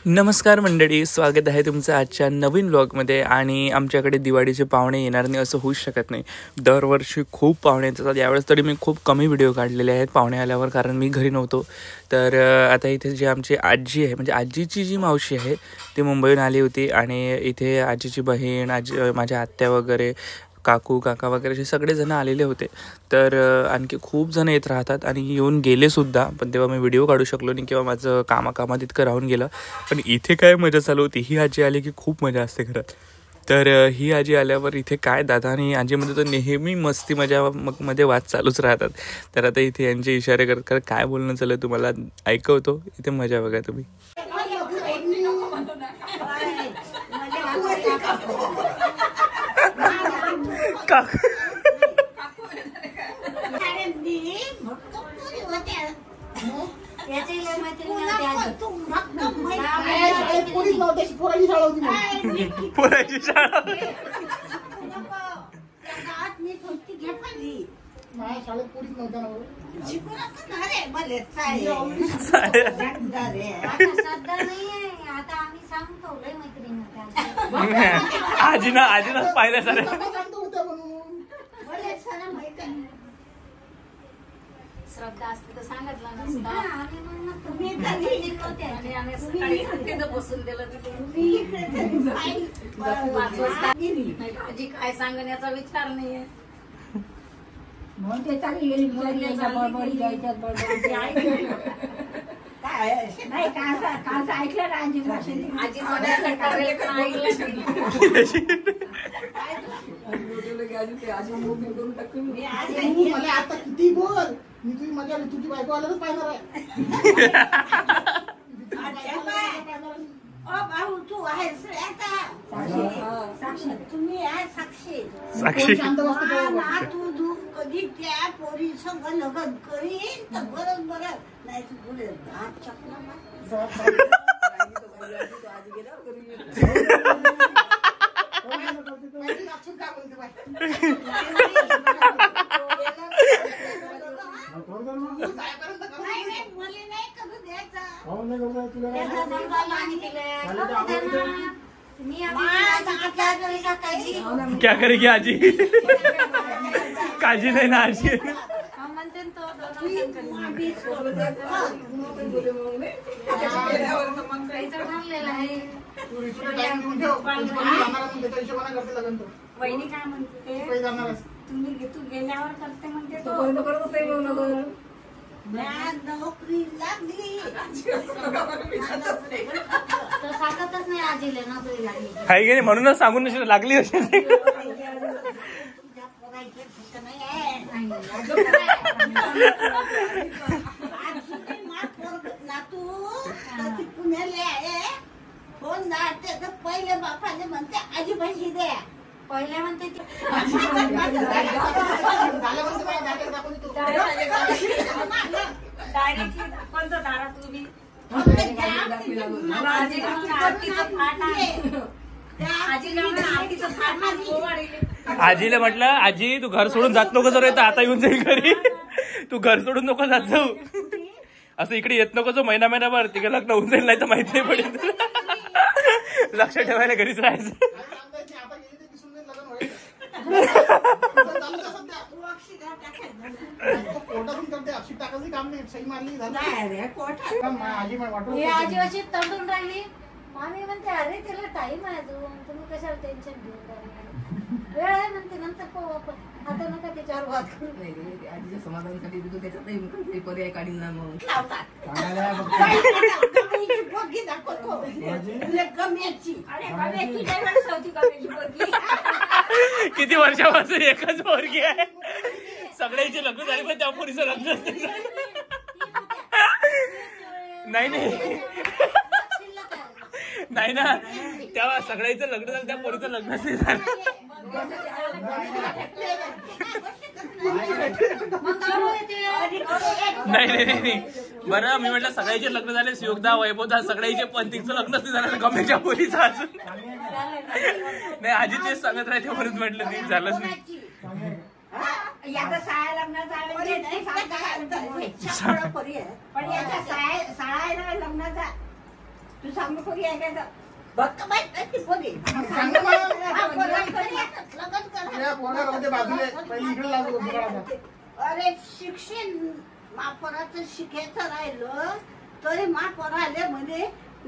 नमस्कार मंडळी, स्वागत आहे तुमचं आजच्या नवीन व्लॉगमध्ये. आणि आमच्याकडे दिवाळीचे पाहुणे येणार नाही असं होऊच शकत नाही. दरवर्षी खूप पाहुणे येतात. यावेळेस तरी मी खूप कमी व्हिडिओ काढलेले आहेत पाहुणे आल्यावर, कारण मी घरी नव्हतो. तर आता इथे जी आमची आजी आहे, म्हणजे आजीची जी मावशी आहे ती मुंबईहून आली होती. आणि इथे आजीची बहीण, माझ्या आत्या वगैरे, काकू काका वगैरे असे सगळेजण आलेले होते. तर आणखी खूप जण येत राहतात आणि येऊन गेलेसुद्धा, पण तेव्हा मी व्हिडिओ काढू शकलो नाही किंवा माझं कामात इतकं राहून गेलं. पण इथे काय मजा चालू होती, ही आजी आली की खूप मजा असते घरात. तर ही आजी आल्यावर इथे काय दादा आणि आजीमध्ये तर नेहमी मस्ती मजा मध्ये वाद चालूच राहतात. तर आता इथे यांचे इशारे करत काय बोलणं चालू आहे तुम्हाला ऐकवतो. इथे मजा बघा तुम्ही. पोराची शाळा शाळेत पोलीस नव्हत्या आजीनं पाहिलं सर. श्रद्धा असते तर सांगितलं नसतं. बसून दिलं आजी काय सांगण्याचा विचार नाहीये. म्हणते चांगली गेली बडबडी द्यायच्यात बडबडी नाही काल ऐकलं ना आजी भाषण. आजी मला आता किती बोल मी तुझी मजा तुझी बायको आल्याच पाहणार आहे. तू आहेस साक्षी, तुम्ही आहे साक्षी. तू कधी त्या पोरी संग लग्न करीन तर बरं बरं, नाही तू बोले हात चपला क्या करेगी आजी. काळजी नाही ना आजी. वहिनी काय म्हणते, तू गेल्यावर करते म्हणते. नोकरी लागली तर सांगतच नाही आजीला नोकरी लागली हाय गे, म्हणूनच सांगून लागली अशी. पुण्याला आहे. फोन दाटते तर पहिले बापाने म्हणते आजी पैसे द्या. पहिले म्हणते डायरेक्टली दाखवतो दारात तुम्ही. आजीला म्हटलं, आजी तू घर सोडून जात नको जर येतं, आता येऊन जाईल घरी. तू घर सोडून नको जात जाऊ, असं इकडे येत नको जो महिनाभर. तिकडे लग्न होऊन जाईल, नाही तर माहित नाही पडेल. लक्ष ठेवायला घरीच राहायचं. आजी अशी तंडून राहिली. आम्ही म्हणते अरे त्याला टाइम आहे अजून, तुम्ही कशाला टेन्शन घेऊन राहिले, वेळ आहे म्हणते, नंतर पाहू आपण, आता नका त्याच्यावर वाद करू. आजीच्या समाधानासाठी तू त्याच्यात पर्याय काढीन ना. मग किती वर्षापासून एकच पोरगी आहे, सगळ्यांचे लग्न झाले पण त्या पोरीचं लग्न नाही नाही ना, तेव्हा सगळ्यांचं लग्न झालं, त्या पोरीचं लग्न नाही झालं. नाही बरं, मी म्हटलं सगळ्यांचे लग्न झाले, सुयोगदा वैभवदा सगळ्यांचे, पण तिचं लग्नच नाही झालं गमेच्या पोरीचं अजून. नाही आजी तेच सांगत राहते, म्हणून म्हटलं नाही झालंच नाही. याचा साया लग्नाचा पण याचा साया लग्नाचा तू सांग पोरी आहे काय बघ बाई ती पोरी सांग ना मला. हा, पोराला घरी येतात, लग्न करा. या पोराला होते बाजूला पहिली इकडे लागू अरे शिक्षण महापौराचं शिकायचं राहिलं तरी महापौर आले म्हणे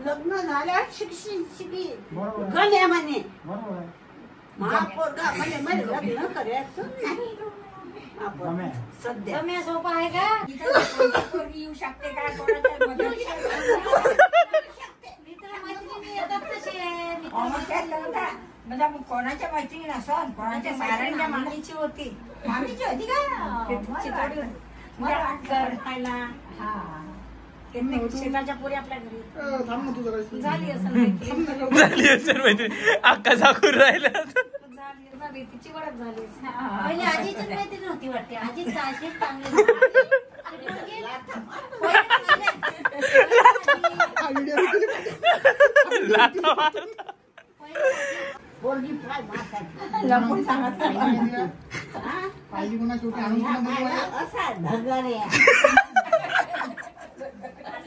लग्न झाल्यावर शिक्षण शिकी बरोबर आहे. गण्या म्हणे बरोबर आहे. महापौर का म्हणे मला लग्न करायचं नाही महापौर गम्या. सध्या गम्या सोपा आहे का येऊ शकते काय कोणाच्या मदत मित्र-मैत्रिणी येतात तसे. म्हणजे कोणाच्या मैत्रिणी नसन कोणाच्या साऱ्यांच्या मामीची होती मामीची होती का खायला शेताच्या पोरी आपल्या घरी थांब ना तू जरा. झाली असं माहिती झाली असेल माहिती अक्का झाकून राहिला झाली तिची ओळख झाली पहिले आजीचीच मैत्रीण होती वाटते आजीच आजीच चांगली पोरगी फ्राय मारतात लपून सांगत पाहिली कोणा शेवटी आणून कोणा बोलवायला? असा ढगारे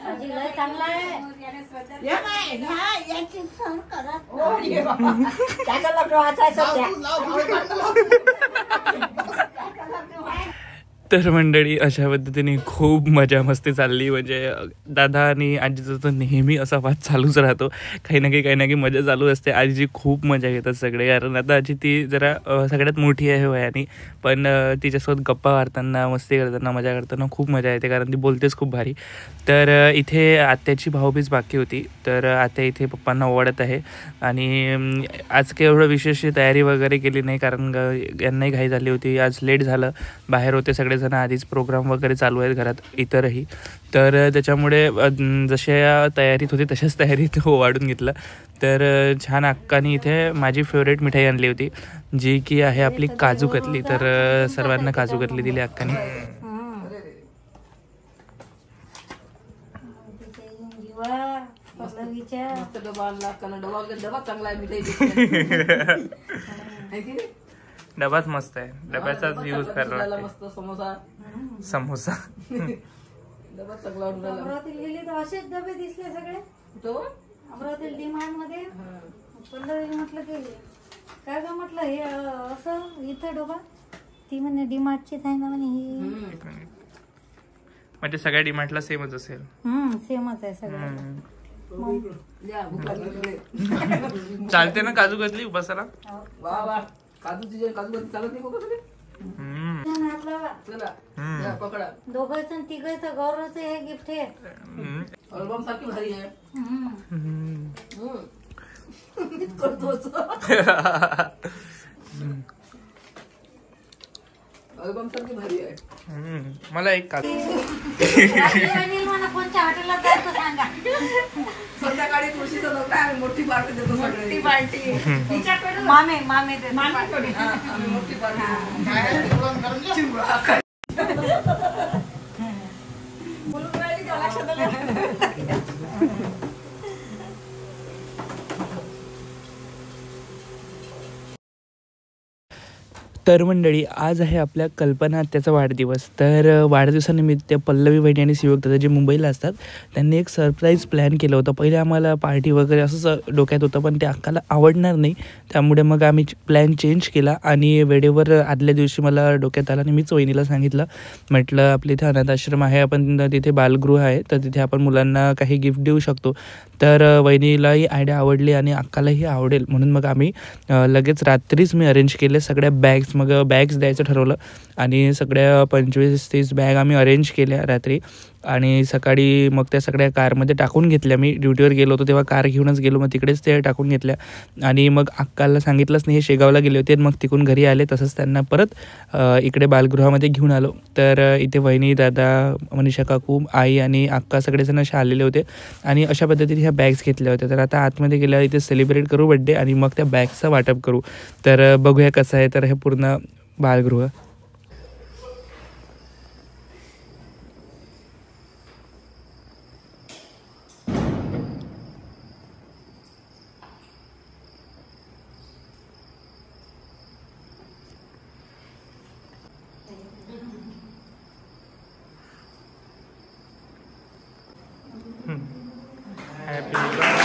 आजी लय चांगला आहे याची सण करत त्याचं लग्न वाचायचं लाव त्या तू, लाव, भावे काढ, लाव. तर मंडळी अशा पद्धतीने खूप मजा मस्ती चालली. म्हणजे दादा आणि आजीचा तर नेहमी असा वाद चालूच राहतो. काही ना काही मजा चालू असते. आजी खूप मजा घेतात सगळे, कारण आता आजी ती जरा सगळ्यात मोठी आहे वयाने, पण तिच्यासोबत गप्पा मारताना मस्ती करताना मजा करताना खूप मजा येते, कारण ती बोलतेच खूप भारी. तर इथे आत्याची भाऊबीज बाकी होती, तर आत्या इथे पप्पांना ओवाळत आहे. आणि आज काही एवढं विशेष तयारी वगैरे केली नाही, कारण यांनाही घाई झाली होती. आज लेट झालं, बाहेर होते सगळेजण, आधीच प्रोग्राम वगैरे चालू आहेत घरात इतरही. तर त्याच्यामुळे जशा तयारीत होती तशाच तयारीत ओवाळून घेतलं. तर छान अक्काने इथे माझी फेवरेट मिठाई आणली होती, जी की आहे आपली काजू कतली. तर सर्वांना काजू कतली दिली अक्काने. मस्त डबा आणला कारण डबा चांगला आहे मिठाई डबाच मस्त आहे, डब्याचाच यूज करायला मस्त समोसा समोसा. डबा चांगला ऑर्डर आला अमरावतीला गेली तर असेच डबे दिसले सगळे तो अमरावतीला डिमांड मध्ये. पंढरीला म्हटलं की काय ग म्हटलं हे असं इथं डबा ती म्हणे डिमार्टचीच आहे ना म्हणे ही. म्हणजे सगळ्या डिमांडला सेमच असेल. सेमच आहे सगळं. चालते ना काजू कतली उपासाला. वा वा काजू तुझे काजू चालत नाही बाबा तुझे चला या पकडा दोघांचं तिघांचं गौरवचं हे गिफ्ट आहे. अल्बम सारखी भारी आहे करतोच अल्बम सारखी भारी आहे. मला एक काजू. मला कोणत्या हॉटेलला जायचं सांगा. संध्याकाळी तुळशीचं लग्न आहे, आम्ही मोठी पार्टी देतो सगळे पार्टी मामे मामे आम्ही मोठी पार्टी बोलून राहिली का लक्षात आलं? तर मंडळी आज आहे आपल्या कल्पना आत्याचा वाढदिवस. तर वाढदिवसानिमित्त पल्लवी वहिनी आणि शिवक दादा जे मुंबईला असतात त्यांनी एक सरप्राईज प्लॅन केलं होतं. पहिले आम्हाला पार्टी वगैरे असंच डोक्यात होतं, पण ते अक्काला आवडणार नाही, त्यामुळे मग आम्ही प्लॅन चेंज केला. आणि वेळेवर आदल्या दिवशी मला डोक्यात आला आणि मीच वहिनीला सांगितलं, म्हटलं आपल्या इथे अनाथ आश्रम आहे, आपण तिथे बालगृह आहे, तर तिथे आपण मुलांना काही गिफ्ट देऊ शकतो. तर वहिनीलाही आयडिया आवडली आणि अक्कालाही आवडेल, म्हणून मग आम्ही लगेच रात्रीच मी अरेंज केले सगळ्या बॅग्स. मग बॅग्स द्यायचं ठरवलं आणि सगळ्या 25-30 बॅग आम्ही अरेंज केल्या रात्री. आणि सकाळी मग त्या सगळ्या कारमध्ये टाकून घेतल्या. मी ड्युटीवर गेलो होतो तेव्हा कार घेऊनच गेलो, मग तिकडेच ते टाकून घेतल्या. आणि मग अक्काला सांगितलंच नाही, हे शेगावला गेले होते, मग तिकडून घरी आले, तसंच त्यांना परत इकडे बालगृहामध्ये घेऊन आलो. तर इथे वहिनी, दादा, मनीषा काकू, आई आणि अक्का सगळेजण असे आलेले होते आणि अशा पद्धतीने ह्या बॅग्स घेतल्या होत्या. तर आता आतमध्ये गेल्यावर इथे सेलिब्रेट करू बड्डे आणि मग त्या बॅग्सचं वाटप करू. तर बघूया कसं आहे. तर हे पूर्ण बालगृह Happy birthday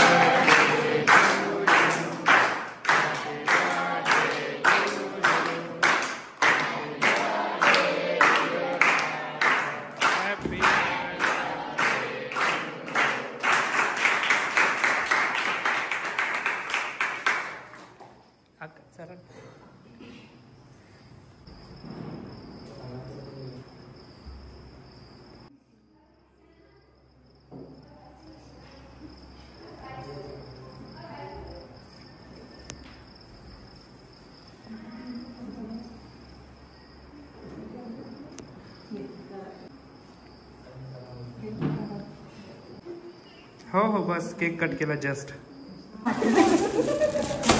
हो हो बस केक कट केला जस्ट.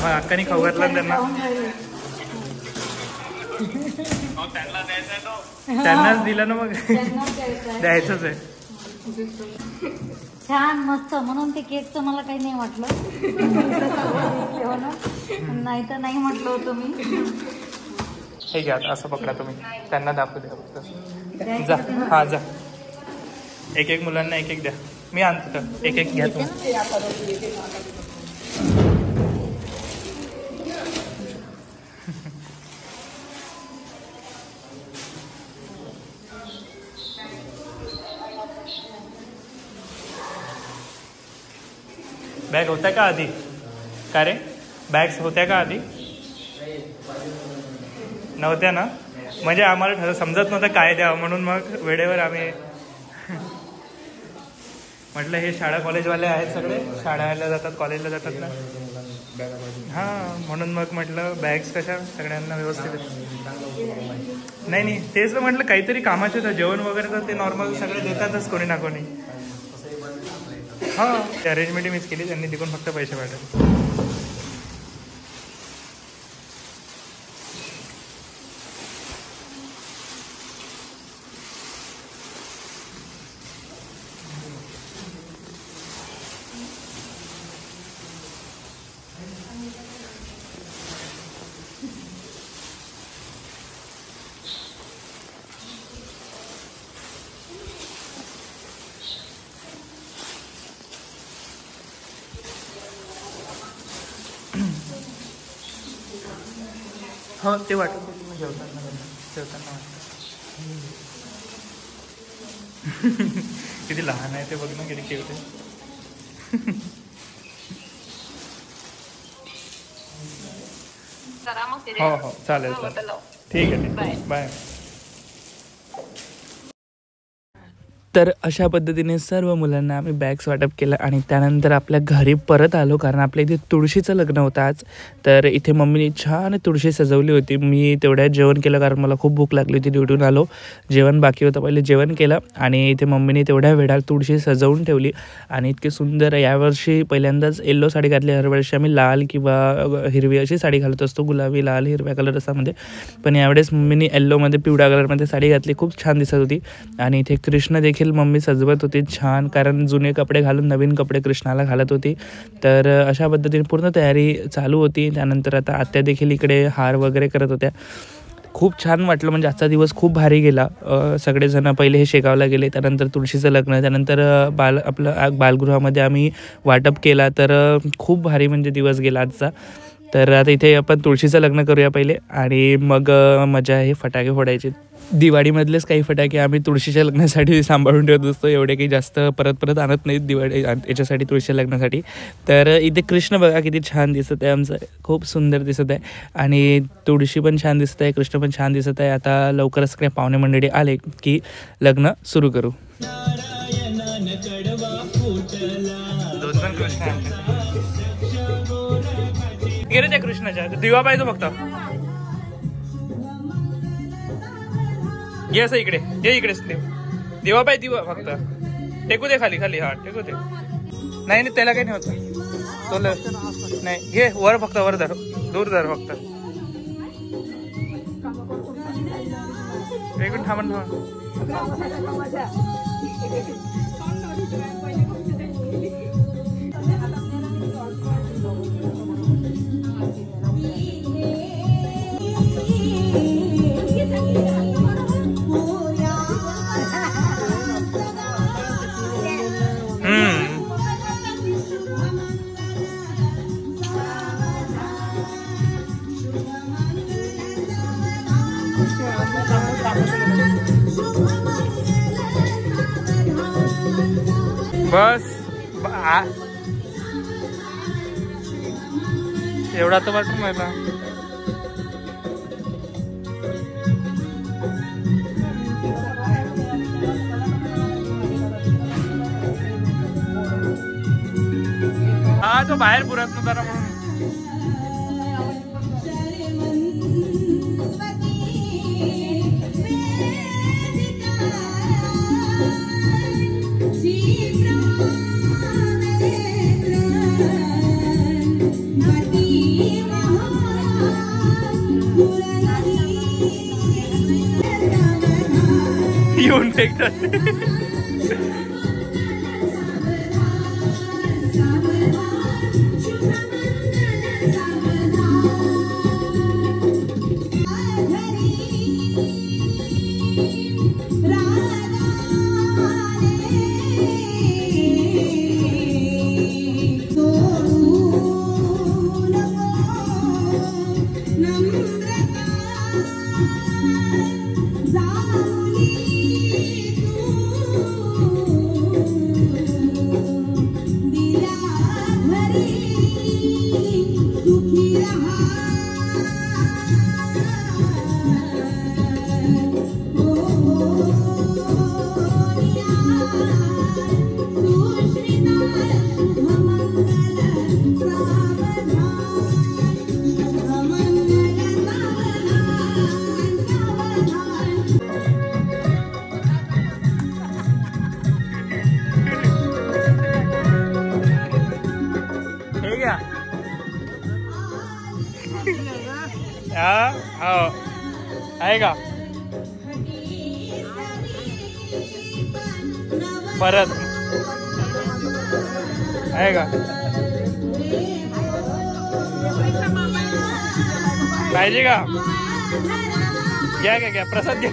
अक्कानी खाऊ घातला त्यांना. त्यांनाच दिला ना मग. द्यायचंच आहे. छान मस्त म्हणून ते केकचं मला काही नाही वाटलं. नाही तर नाही म्हटलं होतं मी. हे घ्या असं पकडा तुम्ही. त्यांना दाखवू द्या. जा हा जा. एक एक मुलांना एक एक द्या. मी आणतो तर एक एक घ्या तुम्ही. बॅग होत्या का आधी? का रे बॅग्स होत्या का आधी? नव्हत्या ना. म्हणजे आम्हाला समजत नव्हतं काय द्यावं म्हणून मग वेळेवर आम्ही म्हटलं हे शाळा कॉलेजवाले आहेत सगळे. शाळेला जातात कॉलेजला जातात ना. हां म्हणून मग म्हटलं बॅग्स कशा सगळ्यांना व्यवस्थित. नाही नाही तेच तर म्हटलं काहीतरी कामाचे तर जेवण वगैरे तर ते नॉर्मल सगळे देतातच कोणी ना कोणी. हां ते अरेंजमेंट मिस केली त्यांनी. तिकडून फक्त पैसे पाठवले. हो ते वाटत जेवताना जेवताना वाटतं. किती लहान आहे ते बघ ना किती क्यूट आहे. हो हो चालेल चालेल ठीक आहे बाय. तर अशा पद्धतीने सर्व मुलांना आम्ही बॅग्स वाटप केलं आणि त्यानंतर आपल्या घरी परत आलो. कारण आपल्या इथे तुळशीचं लग्न होतं आज. तर इथे मम्मीने छान तुळशी सजवली होती. मी तेवढ्यात जेवण केलं कारण मला खूप भूक लागली होती. ड्युटीहून आलो जेवण बाकी होतं. पहिले जेवण केलं आणि इथे मम्मीने तेवढ्या वेळात तुळशी सजवून ठेवली आणि इतकी सुंदर. यावर्षी पहिल्यांदाच येल्लो साडी घातली. हरवर्षी आम्ही लाल किंवा हिरवी अशी साडी घालत असतो. गुलाबी लाल हिरव्या कलर असामध्ये. पण यावेळेस मम्मीने येल्लोमध्ये पिवळ्या कलरमध्ये साडी घातली. खूप छान दिसत होती. आणि इथे कृष्ण देखील मम्मी सजवत होती छान. कारण जुने कपडे घालून नवीन कपडे कृष्णाला घालत होती. तर अशा पद्धतीने पूर्ण तयारी चालू होती. त्यानंतर आता आत्या देखील इकडे हार वगैरे करत होत्या. खूप छान वाटलं. म्हणजे आजचा दिवस खूप भारी गेला. सगळेजण पहिले हे शेगावला गेले. त्यानंतर तुळशीचं लग्न. त्यानंतर आपलं बालगृहामध्ये आम्ही वाटप केला. तर खूप भारी म्हणजे दिवस गेला आजचा. तर आता इथे आपण तुळशीचं लग्न करूया पहिले आणि मग मजा आहे फटाके फोडायचे. दिवाळीमधलेच काही फटाके आम्ही तुळशीच्या लग्नासाठी सांभाळून ठेवत असतो. एवढे काही जास्त परत आणत नाहीत दिवाळी याच्यासाठी तुळशीच्या लग्नासाठी. तर इथे कृष्ण बघा किती छान दिसत आहे. आमचं खूप सुंदर दिसत आहे आणि तुळशी पण छान दिसत आहे. कृष्ण पण छान दिसत आहे. आता लवकरच काही पाहुणे मंडळी आले की लग्न सुरू करू. दोन कृष्ण गेले त्या कृष्णाच्या दिवा पाहिजे फक्त. ये असं इकडे ये. इकडेच दिवा पाहिजे. दिवा फक्त टेकू दे खाली खाली. हा टेकू दे. नाही नाही त्याला काही नाही होत. तो नाही घे वर फक्त. वर धर दूर धर फक्त. वेगळं थांबून बस एवढा तर वाटून राहिला. हा तो बाहेर पुरत नव्हता म्हणून. येऊन फेकतात. आहे का परत आहे का पाहिजे का घ्या घ्या घ्या प्रसाद घ्या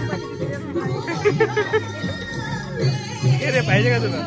रे पाहिजे का तुला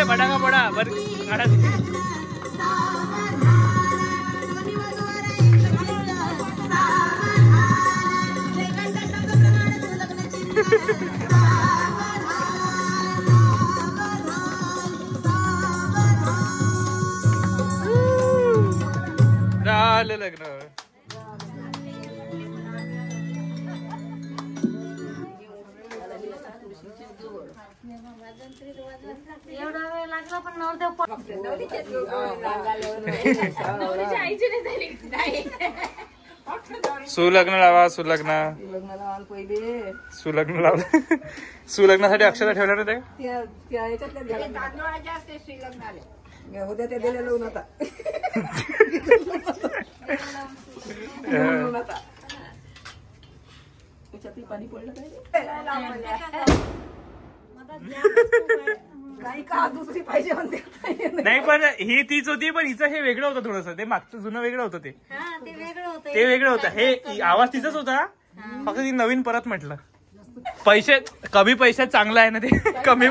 बड़ा का बड़ा बर झालं लग्न. एवढा वेळ लागला पण नवरदेव सुलग्न लावा सुलग्न सुलग्न लावलं सुलग्नासाठी अक्षता ठेवल्या ना ते होत्या त्या दिल्या लावून आता पाणी पडलं काय नाही का दुसरी पाहिजे म्हणते. नाही पण ही तीच होती, पण हिचं हे वेगळं होतं थोडंसं. ते मागचं जुनं वेगळं होतं. ते वेगळं होतं. हे आवाज तिचाच होता, फक्त ती नवीन परत म्हटलं. पैसे कमी पैशात चांगलं आहे ना ते. कमी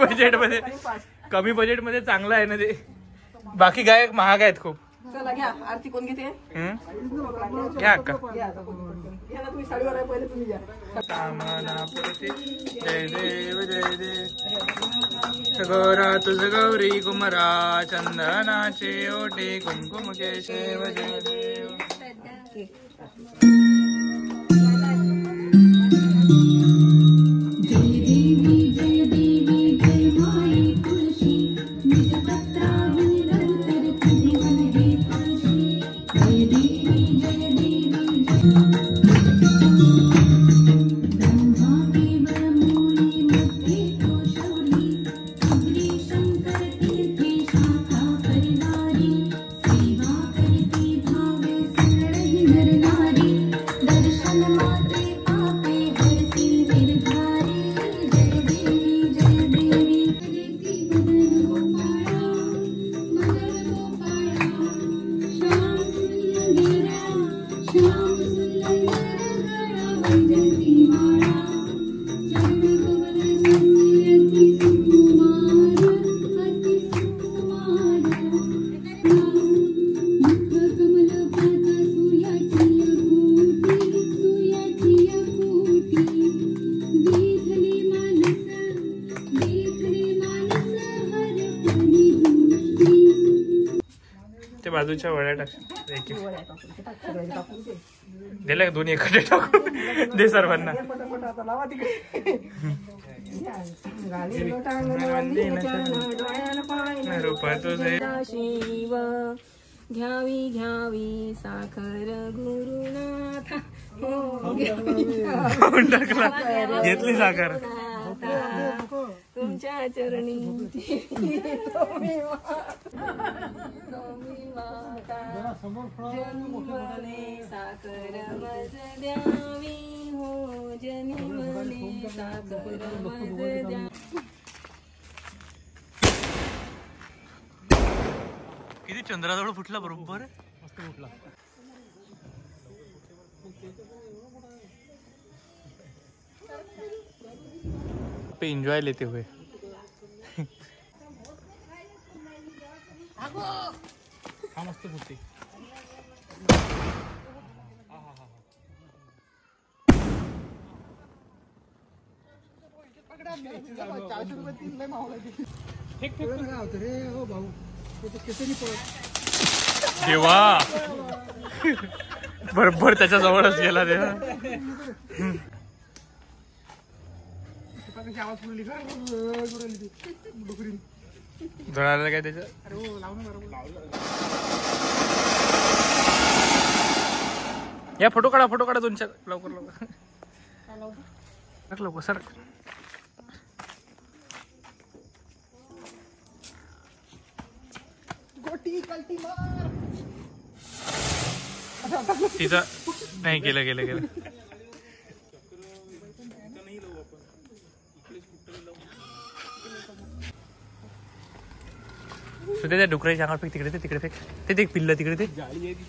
बजेटमध्ये चांगलं आहे ना ते. बाकी गायक महाग आहेत खूप. चला घ्या आरती. कोण घेते घ्या अक्का. तुम्ही साडीवर आहे पहिले तुम्ही घ्या. जय देव जय देव गौरा तुझ गौरी कुमरा चंदनाचे ओटे कुंकुम केशव जय देव. ते बाजूच्या वड्या टाक. दिलं का दोन्ही एखादे टाकू दे सर्वांना. शिव घ्यावी घ्यावी साखर गुरुनाथ घेतली साखर तुमच्या चरणी जन्मले साखर मज द्यावी हो जन्मले साखर मज द्या. किती चंद्राजवळ फुटला बरोबर. मस्त फुटला. पे एंजॉय लेते हुए. हा मस्त फुटते. देवा बरोबर त्याच्या जवळच गेला देवा. जळालं काय त्याच्या. या फोटो काढा 2-4 लवकर लवकर सर. तिथं नाही केलं. त्या डुकराच्या अंगावर फेक. तिकडे फेक. ते पिल्ल तिकडे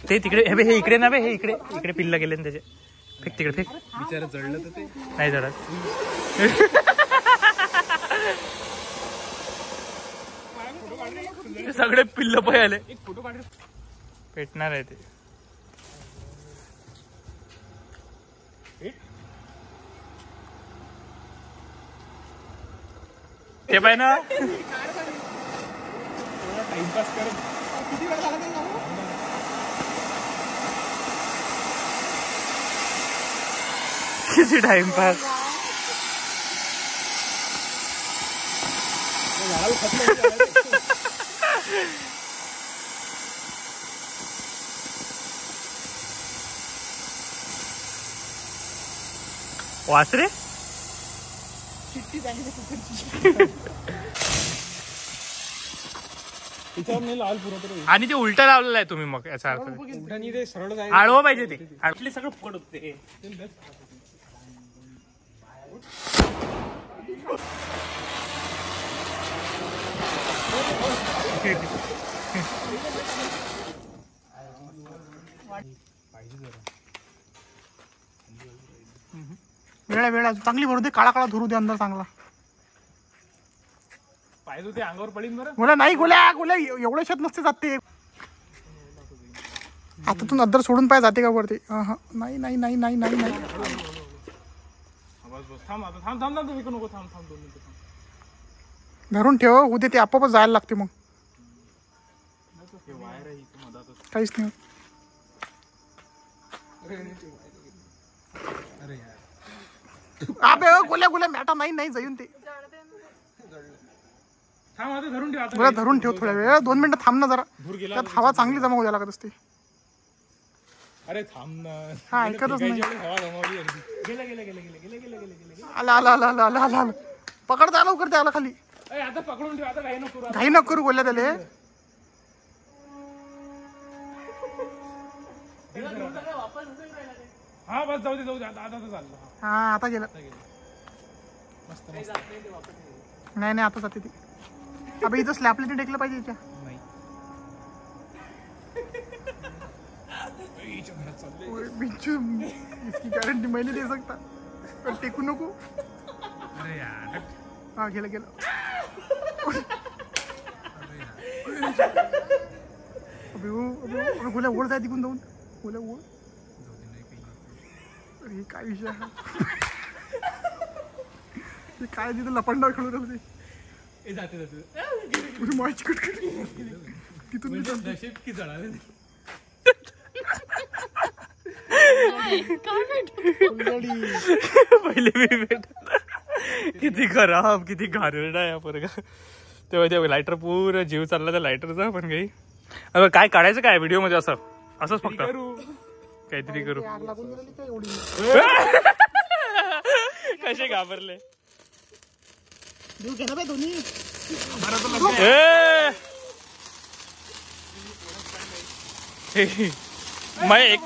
ते तिकडे. हे इकडे ना हे इकडे पिल्ल गेले ना त्याचे. फेक तिकडे फेक. बिचारा जळलं तर ते नाही जळत. सगळे पिल्ल पळाले. पेटणार आहे ते. ते पाय ना टाइमपास करत. किती वेळ झाला ते किती टाइमपास. वासरे आणि ते उलट लावलेलं आहे तुम्ही. मग याचा अर्थ आडवं पाहिजे. ते आटले सगळं फुकट होते. वेळा चांगली भरू दे, काळा काळा धरू दे अंदर चांगला. पाहिजे ते अंगावर पडीन बरं. गोल्या नाही, गोल्या गोल्या एवढ्या शेत नसते जाते. हातातून अद्दर सोडून पाय जाते का वरती? नाही नाही नाही नाही नाही नाही. धरून ठेव, उद्या ते आपोआपच जायला लागते मग. काहीच नाही. अबे गोल्या गोल्या मॅटा नाही नाही जाईन ते. गोल्या धरून ठेव थोड्या वेळ, 2 मिनिटं थांब ना जरा. त्यात हवा चांगली जमा होऊ लागत असते. अरे थांब ना. हा ऐकतच नाही. हवा जमावली. गेला. आला आला आला आला आला आला. पकड जा लवकर, त्याला खाली. आता पकडून ठेव, आता घाई नको करू गोल्या त्याले. हा बस जाऊ दे आता चाललं. हा आता गेलं. नाही नाही आता जाते ती. अबे इथं स्लॅपला ते टेकलं पाहिजे याच्या. इसकी गारंटी मैं नहीं दे सकता. पर टेकू नको. अरे यार. हा गेलं. अबे गोल्या ओढ जाय तिकून जाऊन. गोल्या ओढ. अरे हे काय विषय हा. ते काय तिथं लपंडाव खेळून राहिलं ते. जाते माझी कटकट तिथून नशीब की जळाले. पहिले मी भेट किती खराब, किती घाणेरडा आहे पोरगा. तेव्हा ते लायटर पूर्ण जीव चालला त्या लायटरचा. पण काही काय काढायचं काय व्हिडिओ मध्ये? असंच फक्त काहीतरी करू. आग लागून गेली काय एवढी? कसे घाबरले. देऊ घे ना बे दोन्ही. मैं एक